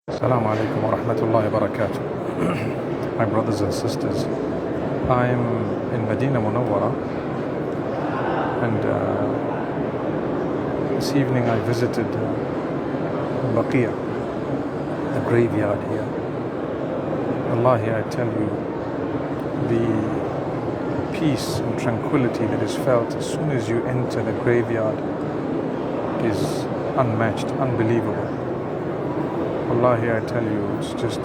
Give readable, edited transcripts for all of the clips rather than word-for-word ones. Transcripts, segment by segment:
Assalamu alaikum wa rahmatullahi wa barakatuh. My brothers and sisters, I am in Medina Munawwara, and this evening I visited Baqi', the graveyard here. Wallahi, I tell you, the peace and tranquility that is felt as soon as you enter the graveyard is unmatched, unbelievable. Wallahi, I tell you, it's just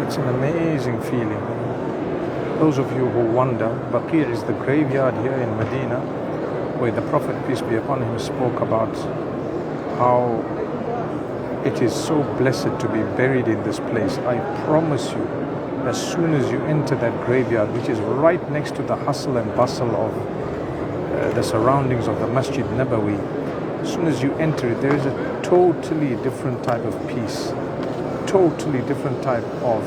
it's an amazing feeling. Those of you who wonder, Baqi' is the graveyard here in Medina where the Prophet, peace be upon him, spoke about how it is so blessed to be buried in this place. I promise you, as soon as you enter that graveyard, which is right next to the hustle and bustle of the surroundings of the Masjid Nabawi, as soon as you enter it, there is a totally different type of peace, totally different type of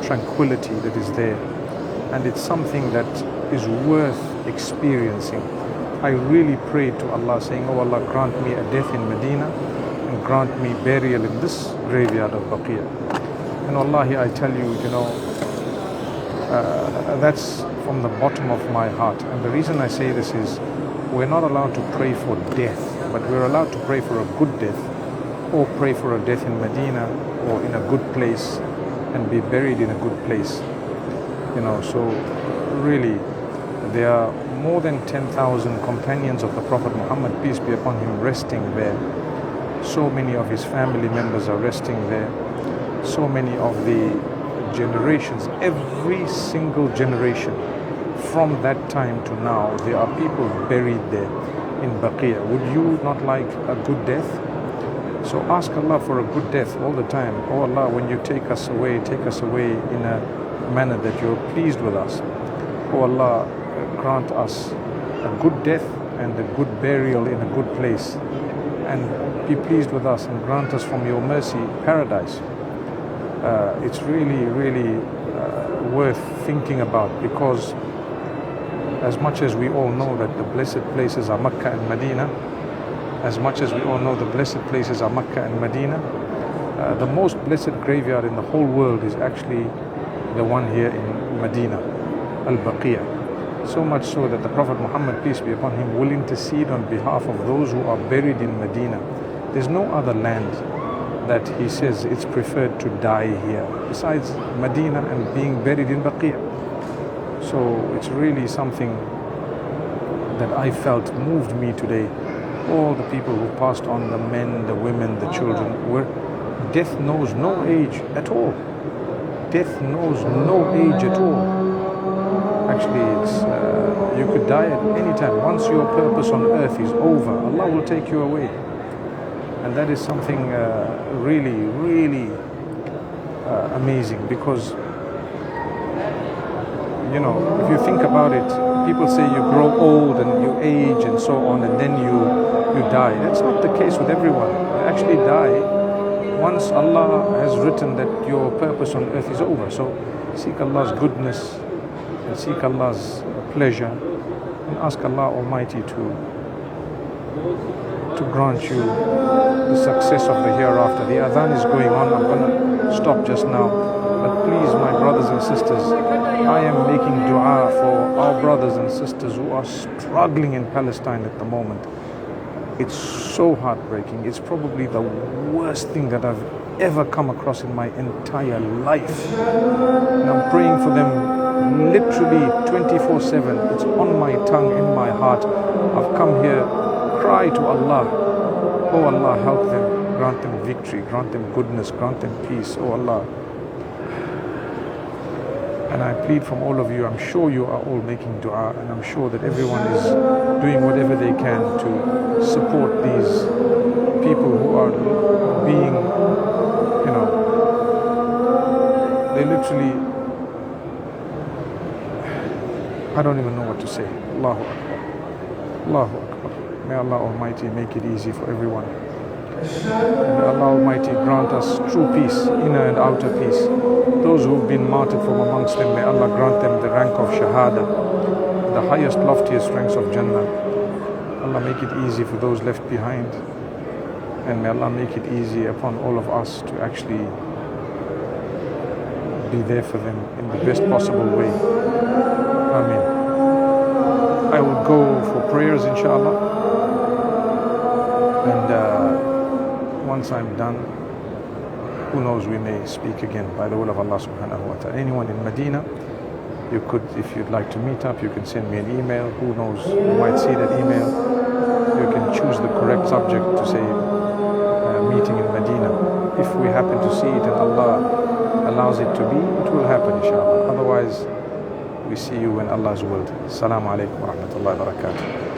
tranquility that is there. And it's something that is worth experiencing. I really prayed to Allah saying, oh Allah, grant me a death in Medina and grant me burial in this graveyard of Baqi'. And Wallahi, I tell you, that's from the bottom of my heart. And the reason I say this is, we're not allowed to pray for death, but we're allowed to pray for a good death, or pray for a death in Medina or in a good place and be buried in a good place. So really, there are more than 10,000 companions of the Prophet Muhammad, peace be upon him, resting there. So many of his family members are resting there. So many of the generations, every single generation from that time to now, there are people buried there in Baqi'. Would you not like a good death? So ask Allah for a good death all the time. Oh Allah, when you take us away in a manner that you're pleased with us. Oh Allah, grant us a good death and a good burial in a good place, and be pleased with us and grant us from your mercy paradise. It's really, really worth thinking about, because as much as we all know that the blessed places are Mecca and Medina, as much as we all know the blessed places are Mecca and Medina, the most blessed graveyard in the whole world is actually the one here in Medina, Al-Baqi'. So much so that the Prophet Muhammad, peace be upon him, will intercede on behalf of those who are buried in Medina. There's no other land that he says it's preferred to die here besides Medina and being buried in Baqi'. So it's really something that I felt moved me today. All the people who passed on, the men, the women, the children, where death knows no age at all. Death knows no age at all. Actually, it's you could die at any time. Once your purpose on earth is over, Allah will take you away. And that is something really, really amazing, because if you think about it, people say you grow old and you age and so on, and then you die. That's not the case with everyone. You actually die once Allah has written that your purpose on earth is over. So seek Allah's goodness and seek Allah's pleasure, and ask Allah Almighty to grant you the success of the hereafter. The adhan is going on. I'm going to stop just now. But please, my brothers and sisters, I am making dua for our brothers and sisters who are struggling in Palestine at the moment. It's so heartbreaking. It's probably the worst thing that I've ever come across in my entire life. And I'm praying for them literally 24/7. It's on my tongue, in my heart. I've come here, cry to Allah. Oh Allah, help them, grant them victory, grant them goodness, grant them peace. Oh Allah. And I plead from all of you, I'm sure you are all making dua, and I'm sure that everyone is doing whatever they can to support these people who are being, they literally, I don't even know what to say. Allahu Akbar. Allahu Akbar. May Allah Almighty make it easy for everyone. May Allah Almighty grant us true peace, inner and outer peace. Those who've been martyred from amongst them, may Allah grant them the rank of Shahada, the highest, loftiest ranks of Jannah. Allah make it easy for those left behind. and may Allah make it easy upon all of us to actually be there for them in the best possible way. Ameen. I will go for prayers, inshallah, and once I'm done, who knows, we may speak again by the will of Allah subhanahu wa ta'ala. Anyone in Medina, you could, if you'd like to meet up, you can send me an email. Who knows, you might see that email. You can choose the correct subject to say meeting in Medina. If we happen to see it and Allah allows it to be, it will happen, inshallah. Otherwise, we see you when Allah's willed. Assalamu alaikum wa rahmatullahi wa barakatuh.